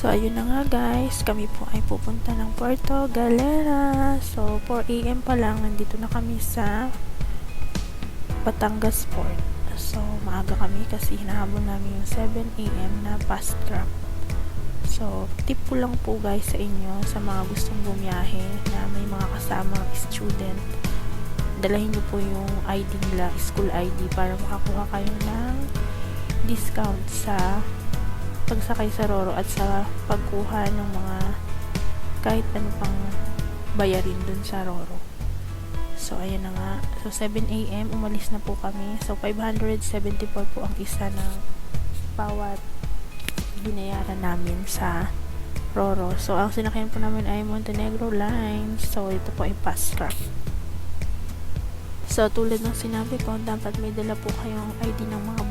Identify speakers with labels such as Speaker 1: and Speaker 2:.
Speaker 1: So, ayun na nga guys, kami po ay pupunta ng Puerto Galera. So, 4 AM pa lang, nandito na kami sa Batangas Port. So, maaga kami kasi hinahabol namin yung 7 AM na fast trap. So, tip ko lang po guys sa inyo, sa mga gustong bumiyahe na may mga kasamang student, dalahin nyo po yung ID nila, school ID, para makakuha kayo ng discount sa pagsakay sa Roro at sa pagkuha ng mga kahit ano pang bayarin dun sa Roro. So, ayan na nga. So, 7 AM, umalis na po kami. So, 574 po ang isa ng bawat binayaran namin sa Roro. So, ang sinakyan po namin ay Montenegro Line. So, ito po ay fast track. So, tulad ng sinabi ko, dapat may dala po kayong ID ng mga